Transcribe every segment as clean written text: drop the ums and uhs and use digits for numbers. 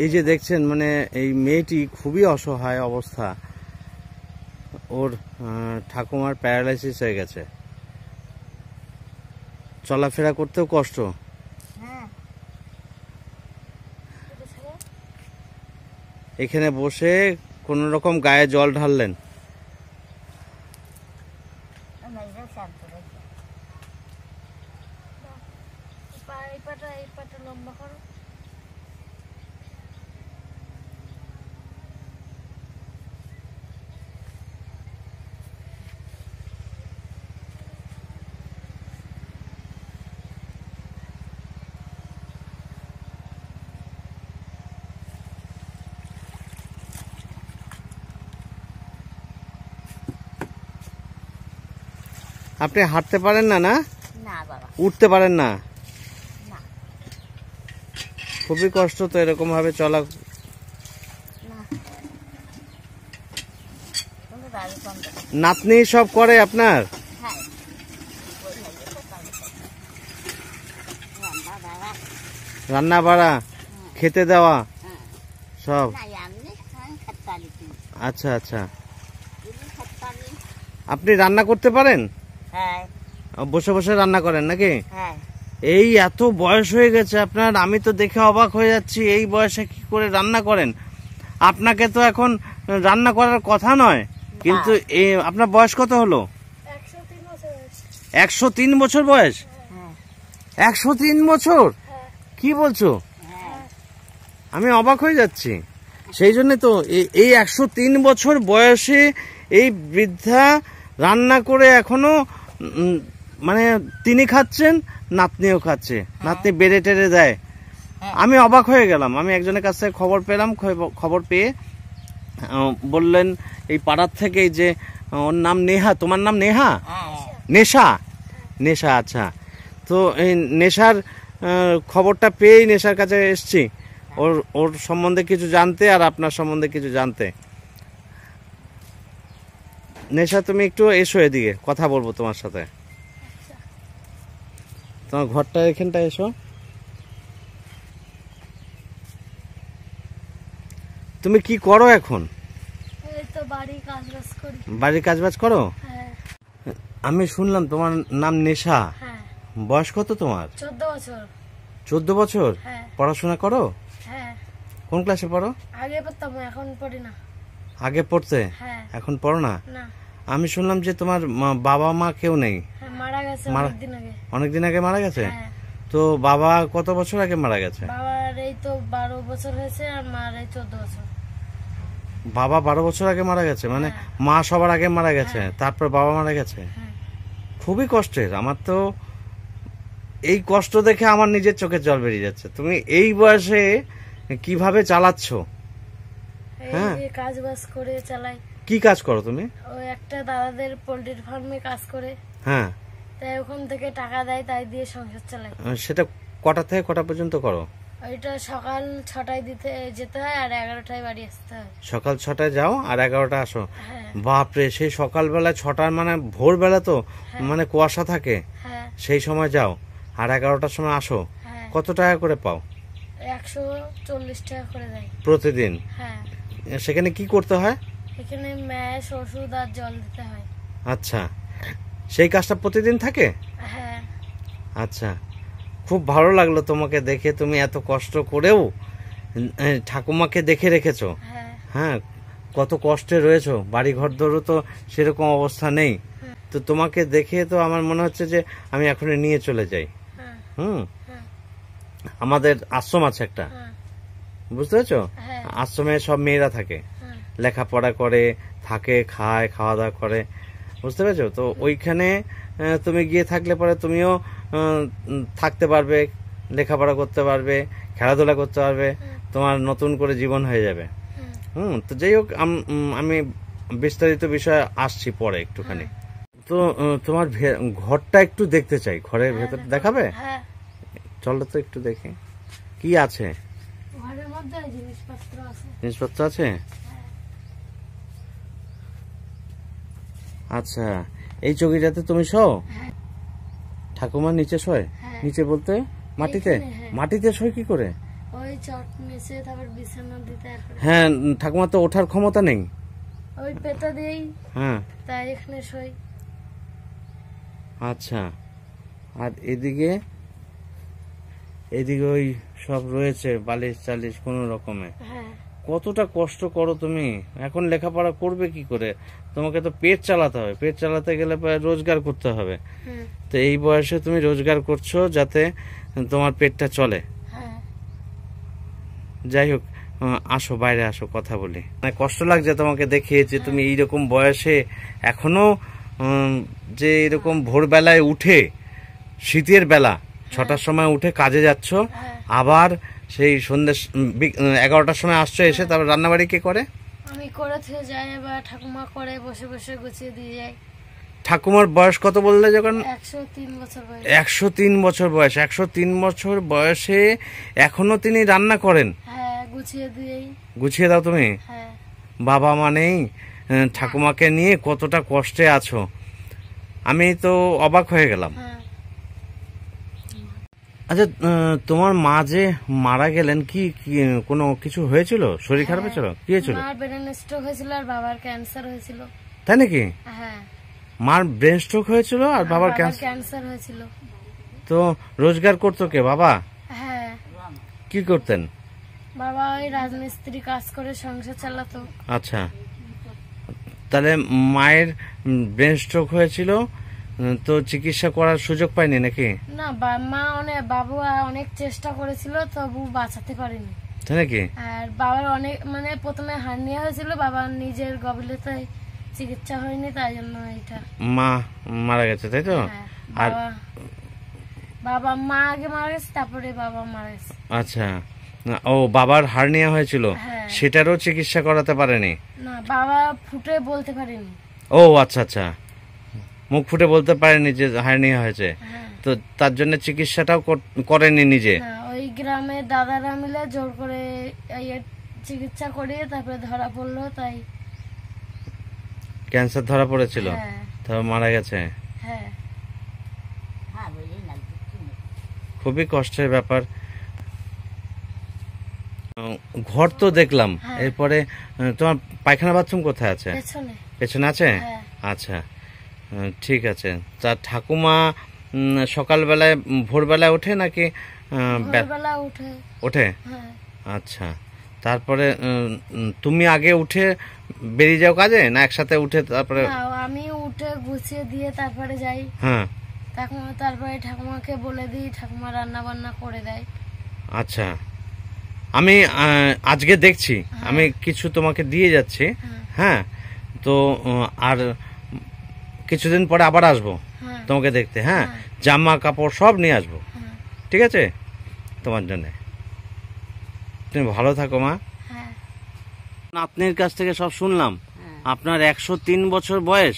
এই যে দেখছেন মানে এই মেয়েটি খুবই অসহায় অবস্থা, ওর ঠাকুমার প্যারালাইসিস হয়ে গেছে, চলাফেরা করতেও কষ্ট। এখানে বসে কোন রকম গায়ে জল ঢাললেন। আপনি হাঁটতে পারেন না? না উঠতে পারেন না? খুবই কষ্ট তো এরকম ভাবে চলা। নাতনি সব করে আপনার? রান্না বাড়া, খেতে দেওয়া সব? আচ্ছা আচ্ছা, আপনি রান্না করতে পারেন? বসে বসে রান্না করেন নাকি? এই এত বয়স হয়ে গেছে আপনার, আমি তো দেখে অবাক হয়ে যাচ্ছি, এই বয়সে কি করে রান্না করেন? আপনাকে তো এখন রান্না করার কথা নয়, কিন্তু আপনার বয়স কত হলো? 103 বছর বয়স? 103 বছর? কি বলছো? আমি অবাক হয়ে যাচ্ছি। সেই জন্য তো এই 103 বছর বয়সে এই বৃদ্ধা রান্না করে এখনো মানে তিনি খাচ্ছেন, নাতনিও খাচ্ছে, নাতনি বেড়ে টেড়ে দেয়। আমি অবাক হয়ে গেলাম। আমি একজনের কাছ থেকে খবর পেলাম, খবর পেয়ে বললেন এই পাড়ার থেকে যে ওর নাম নেহা, তোমার নাম নেহা? নেশা? নেশা, আচ্ছা। তো এই নেশার খবরটা পেয়েই নেশার কাছে এসছি ওর সম্বন্ধে কিছু জানতে আর আপনার সম্বন্ধে কিছু জানতে। নেশা তুমি একটু এসো এদিকে, কথা বলবো তোমার সাথে। তোমার ঘরটা এখানটা এসো। তুমি কি করো এখন? বাড়ির কাজবাজ করো? আমি শুনলাম তোমার নাম নেশা। বয়স কত তোমার? 14 বছর। 14 বছর? পড়াশোনা করো? কোন ক্লাসে পড়ো? আগে পড়তাম, এখন পড়ি না। আগে পড়তে, এখন পড়ো না? আমি শুনলাম যে তোমার বাবা মা কেউ নেই। মারা গেছে অনেকদিন আগে মারা গেছে। তো বাবা কত বছর আগে মারা গেছে? বাবার এই তো 12 বছর হয়েছে, আর মার এই 14 বছর। বাবা 12 বছর আগে মারা গেছে, মানে মা সবার আগে মারা গেছে, তারপর বাবা মারা গেছে। খুবই কষ্টের। আমার তো এই কষ্ট দেখে আমার নিজের চোখে জল বেরিয়ে যাচ্ছে। তুমি এই বয়সে কিভাবে চালাচ্ছ? হ্যাঁ, কাজ বাজ করে চালাই। কি কাজ করো তুমি? ওই একটা দাদাদের পোল্ট্রি ফার্মে কাজ করে। হ্যাঁ, তাই ওখান থেকে টাকা দেয়, তাই দিয়ে সংসার চালাই। সেটা কটা থেকে কটা পর্যন্ত করো? ওইটা সকাল 6টায় যেতে হয়, আর 11টায় বাড়ি আসতে হয়। সকাল 6টায় যাও আর 11টায় আসো? বাপরে, সেই সকালবেলা 6টার মানে ভোরবেলা তো, মানে কুয়াশা থাকে, সেই সময় যাও আর 11টার সময় আসো। কত টাকা করে পাও? 140 টাকা করে দেয় প্রতিদিন। সেখানে কি করতে হয়? এখানে ম্যাশ, ওষুধ আর জল দিতে হয়। আচ্ছা, সেই কাজটা প্রতিদিন থাকে? আচ্ছা, খুব ভালো লাগলো তোমাকে দেখে। তুমি এত কষ্ট করেও ঠাকুমাকে দেখে রেখেছো। হ্যাঁ, কত কষ্টে রয়েছো, বাড়ি ঘর ধরো তো সেরকম অবস্থা নেই। তো তোমাকে দেখে তো আমার মনে হচ্ছে যে আমি এখনই নিয়ে চলে যাই। আমাদের আশ্রম আছে একটা, বুঝতে পেরেছো? আশ্রমে সব মেয়েরা থাকে, লেখাপড়া করে, থাকে, খায়, খাওয়া দাওয়া করে, বুঝতে পেরেছো? তো ওইখানে তুমি গিয়ে থাকলে পরে তুমিও থাকতে পারবে, লেখাপড়া করতে পারবে, খেলাধুলা করতে পারবে, তোমার নতুন করে জীবন হয়ে যাবে। তো যাই হোক, আমি বিস্তারিত বিষয়ে আসছি পরে একটুখানি। তো তোমার ঘরটা একটু দেখতে চাই, ঘরের ভেতর দেখাবে? চলো তো একটু দেখে কি আছে। ঘরের মধ্যে জিনিসপত্র আছে? আচ্ছা, এই চৌকিটাতে তুমি শো? ঠাকুমা নিচে শোয়? নিচে বলতে মাটিতে? মাটিতে শোয় কি করে? ওই চট নিচে তারপর বিছানা দিতে তারপরে হ্যাঁ, ঠাকুমা তো ওঠার ক্ষমতা নেই। ওই পেটা দিয়েই হ্যাঁ, তাই এখানে শোই। আচ্ছা। আর এদিকে এদিকে ওই সব রয়েছে বালিশ টালিশ কোনো রকমে। হ্যাঁ কতটা কষ্ট করো তুমি, এখন লেখাপড়া করবে কি করে? তোমাকে তো পেট চালাতে হবে, পেট চালাতে গেলে রোজগার করতে হবে। হুম, তো এই বয়সে তুমি রোজগার করছো যাতে তোমার পেটটা চলে। হ্যাঁ যাই হোক, আসো বাইরে আসো, কথা বলি। মানে কষ্ট লাগছে তোমাকে দেখে যে তুমি এইরকম বয়সে এখনো যে এরকম ভোরবেলায় উঠে, শীতের বেলা 6টার সময় উঠে কাজে যাচ্ছ, হ্যাঁ। আবার সেই সন্ধ্যে 11টার সময় আসছো, এসে তারপর রান্নাবাড়ি কে করে? আমি করে থেকে যাই, এবার ঠাকুমা করে বসে বসে গুছিয়ে দিয়ে যাই। ঠাকুমার বয়স কত বললে যখন? 103 বছর বয়স। 103 বছর বয়স। 103 বছর বয়সে এখনো তিনি রান্না করেন? হ্যাঁ গুছিয়ে দিয়েই। গুছিয়ে দাও তুমি? হ্যাঁ বাবা মানেই ঠাকুমাকে নিয়ে কতটা কষ্টে আছো, আমি তো অবাক হয়ে গেলাম। হ্যাঁ আচ্ছা, তোমার মা যে মারা গেলেন, কি কোনো কিছু হয়েছিল? শরীর খারাপ হয়েছিল? কি হয়েছিল? মার ব্রেন স্ট্রোক হয়েছিল আর বাবার ক্যান্সার হয়েছিল। তাই নাকি? হ্যাঁ মার ব্রেন স্ট্রোক হয়েছিল আর বাবার ক্যান্সার হয়েছিল। তো রোজগার করতো কে? বাবা হ্যাঁ কি করতেন? বাবা ওই রাজমিস্ত্রি কাজ করে সংসার চালাতো। আচ্ছা, তাহলে মায়ের ব্রেন স্ট্রোক হয়েছিল, তো চিকিৎসা করার সুযোগ পায়নি নাকি? না, মা বাবু অনেক চেষ্টা করেছিল তবু বাঁচাতে পারেনি। তাই নাকি? আর বাবার অনেক মানে প্রথমে হার্নিয়া হয়েছিল, বাবার নিজের গভীরতায় চিকিৎসা হয়নি, তাই জন্য এটা মা মারা গেছে, তাই তো? হ্যাঁ, আর বাবা মা আগে মারা গেছে, তারপরে বাবা মারা গেছে। আচ্ছা, ও বাবার হার্নিয়া হয়েছিল, হ্যাঁ। সেটারও চিকিৎসা করাতে পারেনি? না, বাবা ফুটে বলতে পারেনি। ও আচ্ছা আচ্ছা, মুখ ফুটে বলতে পারেনি যে হার্নিয়া হয়েছে, হ্যাঁ। তো তার জন্য চিকিৎসাটাও করেনি নিজে? না, ওই গ্রামে দাদারা মিলে জোর করে চিকিৎসা করিয়ে তারপরে ধরা পড়লো, তাই ক্যান্সার ধরা পড়েছিল, হ্যাঁ তবে মারা গেছে। হ্যাঁ। খুবই কষ্টের ব্যাপার। ঘর তো দেখলাম, হ্যাঁ। এরপরে তোমার পায়খানা বাথরুম কোথায় আছে? পেছনে। পেছনে আছে? হ্যাঁ। আচ্ছা, ঠিক আছে। তা ঠাকুমা সকালবেলায় ভোরবেলায় ওঠে নাকি ভোরবেলা উঠে? ওঠে। হ্যাঁ। আচ্ছা, তারপরে তুমি আগে উঠে বেরিয়ে যাও কাজে, না একসাথে উঠে তারপরে? না, আমি উঠে গুছিয়ে দিয়ে তারপরে যাই। হ্যাঁ। তারপরে ঠাকুমাকে বলে দিই, ঠাকুমা রান্না বান্না করে দেয়। আচ্ছা, আমি আজকে দেখছি, আমি কিছু তোমাকে দিয়ে যাচ্ছি। হ্যাঁ, তো আর কিছুদিন পরে আবার আসবো হ্যাঁ। তোমাকে দেখতে। হ্যাঁ, জামা কাপড় সব নিয়ে আসবো, হ্যাঁ। ঠিক আছে? তোমার জন্য। তুমি ভালো থাকো মা। হ্যাঁ। নাতনির কাছ থেকে সব শুনলাম, আপনার 103 বছর বয়স।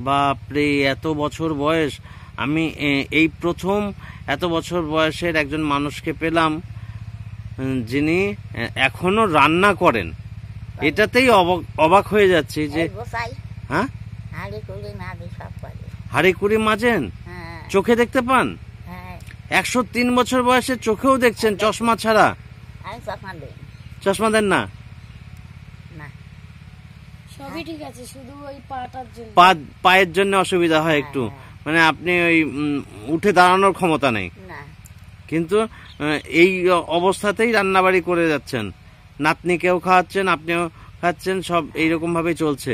বাপরে, এত বছর বয়স! আমি এই প্রথম এত বছর বয়সের একজন মানুষকে পেলাম যিনি এখনো রান্না করেন। এটাতেই অবাক হয়ে যাচ্ছি যে হ্যাঁ, হাঁড়ি কুড়ি মাজেন, চোখে দেখতে পান? 103 বছর বয়সে চোখেও দেখছেন চশমা ছাড়া? চশমা দেন না? সবই ঠিক আছে, শুধু ওই পাটার জন্য, পায়ের জন্য অসুবিধা হয় একটু, মানে আপনি ওই উঠে দাঁড়ানোর ক্ষমতা নেই, কিন্তু এই অবস্থাতেই রান্নাবাড়ি করে যাচ্ছেন, নাতনিকেও খাওয়াচ্ছেন, আপনিও খাচ্ছেন, সব এইরকম ভাবে চলছে।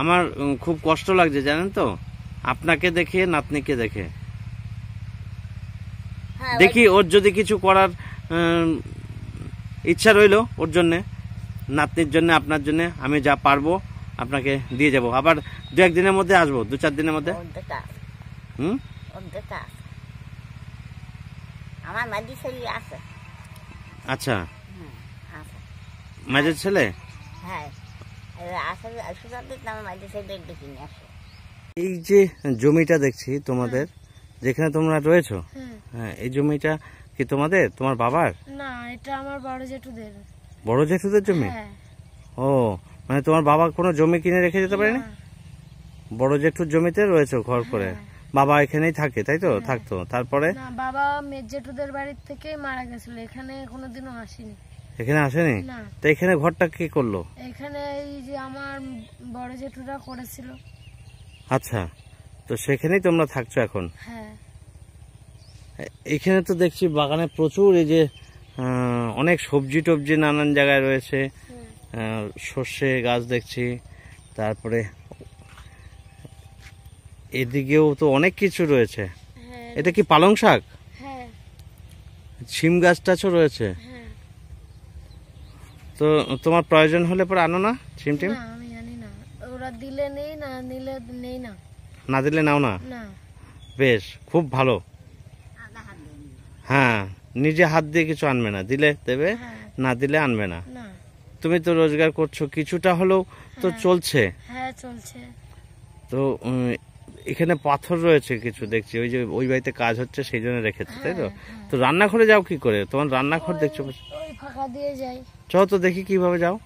আমার খুব কষ্ট লাগছে জানেন তো, আপনাকে দেখে, নাতনিকে দেখে। দেখি ওর যদি কিছু করার ইচ্ছা রইলো ওর জন্যে, নাতনির জন্য, আপনার জন্য আমি যা পারবো আপনাকে দিয়ে যাব। আবার 2-1 দিনের মধ্যে আসবো, 2-4 দিনের মধ্যে। আচ্ছা, মাঝের ছেলে? এই যে জমিটা দেখছি তোমাদের, যেখানে তোমরা রয়েছো, হ্যাঁ, এই জমিটা কি তোমাদের, তোমার বাবার? না, এটা আমার বড় জেঠুদের। বড় জেঠুদের জমি? হ্যাঁ। ও, মানে তোমার বাবা কোনো জমি কিনে রেখে যেতে পারেনি? না। বড় জেঠুর জমিতে রয়েছে ঘর করে। বাবা এখানেই থাকে তাই তো? থাকতো, তারপরে? না, বাবা মেজেটুদের বাড়ির থেকে মারা গেছিল, এখানে কোনোদিনও আসেনি। এখানে আসেনি? না। তো এখানে ঘরটা কি করলো? এখানে এই যে আমার বড় জেঠুরা করেছিল। আচ্ছা, তো সেখানেই তোমরা থাকছো এখন? হ্যাঁ। এখানে তো দেখছি বাগানে প্রচুর এই যে অনেক সবজি টবজি নানান জায়গায় রয়েছে, সর্ষে গাছ দেখছি, তারপরে এদিকেও তো অনেক কিছু রয়েছে। হ্যাঁ। এটা কি পালং শাক? হ্যাঁ। শিম গাছ টাছও রয়েছে। হ্যাঁ। তো তোমার প্রয়োজন হলে পরে আনো না শিম টিম? না, আমি জানি না, ওরা দিলে নেই, না নিলে নেই না। না দিলে নাও না? না। বেশ, খুব ভালো। হ্যাঁ, নিজে হাত দিয়ে কিছু আনবে না, দিলে দেবে, হ্যাঁ। না দিলে আনবে না। না। তুমি তো রোজগার করছো, কিছুটা হলেও তো চলছে। হ্যাঁ, চলছে। তো এখানে পাথর রয়েছে কিছু দেখছি, ওই যে ওই বাড়িতে কাজ হচ্ছে সেই জন্য রেখেছে, তাই তো? তো রান্নাঘরে যাও কি করে? তোমার রান্নাঘর দেখছো? ওই ফাঁকা দিয়ে যাই। চলো তো দেখি কিভাবে যাও।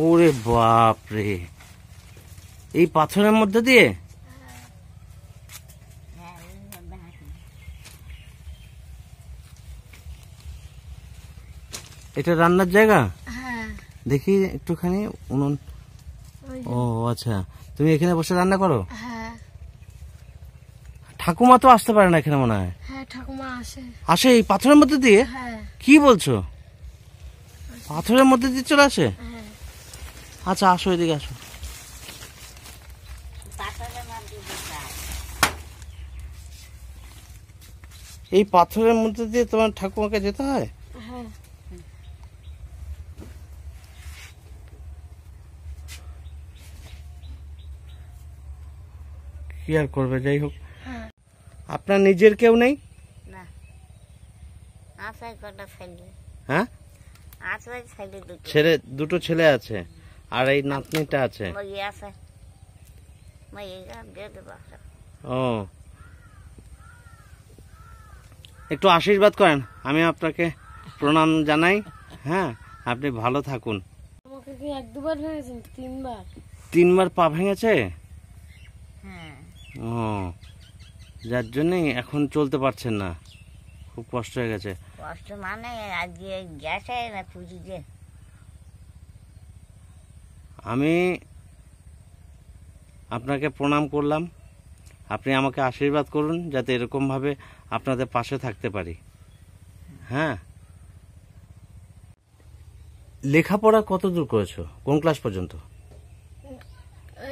ওরে বাপ রে, এই পাথরের মধ্যে দিয়ে? এটা রান্নার জায়গা? হ্যাঁ। দেখি একটুখানি উনুন। ওই যে। ও আচ্ছা, তুমি এখানে বসে রান্না করো? হ্যাঁ। ঠাকুমা তো আসতে পারে না এখানে মনে হয়? হ্যাঁ, ঠাকুমা আসে। আসে এই পাথরের মধ্যে দিয়ে? হ্যাঁ। কি বলছো, পাথরের মধ্যে দিয়ে চলে আসে? হ্যাঁ। আচ্ছা, আসো এদিকে আসো। এই পাথরের মধ্যে দিয়ে তোমার ঠাকুমাকে যেতে হয়? হ্যাঁ। কি আর করবে, যাই হোক। হ্যাঁ। আপনার নিজের কেউ নেই? না, আছে কটা ছেলে। হ্যাঁ, আছে ছেলে দুটো। ছেলে দুটো ছেলে আছে, আর এই নাতনিটা আছে। মেয়ে আছে, মেয়েরা বিয়ে দেবো। ও, একটু আশীর্বাদ করেন, আমি আপনাকে প্রণাম জানাই। হ্যাঁ, আপনি ভালো থাকুন। আমাকে কি এক দুবার ভেঙেছেন? তিনবার। তিনবার পা ভেঙেছে? হ্যাঁ। ও, যার জন্যই এখন চলতে পারছেন না, খুব কষ্ট হয়ে গেছে। কষ্ট মানে আজকে গ্যাসে না পুজি যে। আমি আপনাকে প্রণাম করলাম, আপনি আমাকে আশীর্বাদ করুন যাতে এরকমভাবে আপনাদের পাশে থাকতে পারি। হ্যাঁ, লেখাপড়া কত দূর করেছো, কোন ক্লাস পর্যন্ত?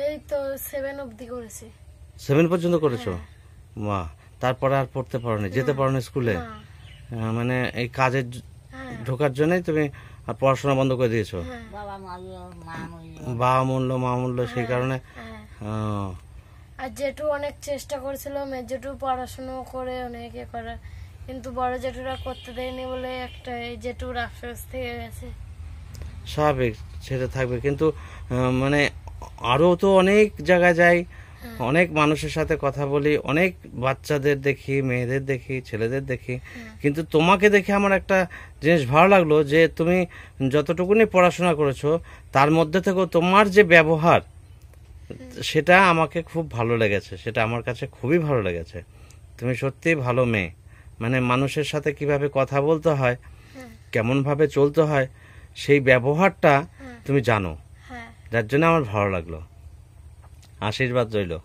এই তো 7 অবধি করেছি। 7 পর্যন্ত করেছো? বাহ, তারপরে আর পড়তে পারোনি, যেতে পারোনি স্কুলে? না। মানে এই কাজে হ্যাঁ। ঢোকার জন্যই তুমি পড়াশোনা বন্ধ করে দিয়েছো? হ্যাঁ। বাবা মরল, মা মরল। বাবা মূল্য মা মূল্য, সেই কারণে? হ্যাঁ। আর জেঠু অনেক চেষ্টা করেছিল, মেজেঠু পড়াশুনো করে অনেকে করে, কিন্তু বড় জেঠুরা করতে দেয়নি বলে একটা এই জেঠুর আফসোস থেকে গেছে। স্বাভাবিক, সেটা থাকবে, কিন্তু মানে আরো তো অনেক জায়গায় যাই, অনেক মানুষের সাথে কথা বলি, অনেক বাচ্চাদের দেখি, মেয়েদের দেখি, ছেলেদের দেখি, কিন্তু তোমাকে দেখে আমার একটা জিনিস ভালো লাগলো যে তুমি যতটুকুনি পড়াশোনা করেছো তার মধ্যে থেকেও তোমার যে ব্যবহার, সেটা আমাকে খুব ভালো লেগেছে, সেটা আমার কাছে খুবই ভালো লেগেছে। তুমি সত্যিই ভালো মেয়ে, মানে মানুষের সাথে কিভাবে কথা বলতে হয়, কেমন ভাবে চলতে হয়, সেই ব্যবহারটা তুমি জানো, হ্যাঁ। যার জন্য আমার ভালো লাগলো। আশীর্বাদ রইলো।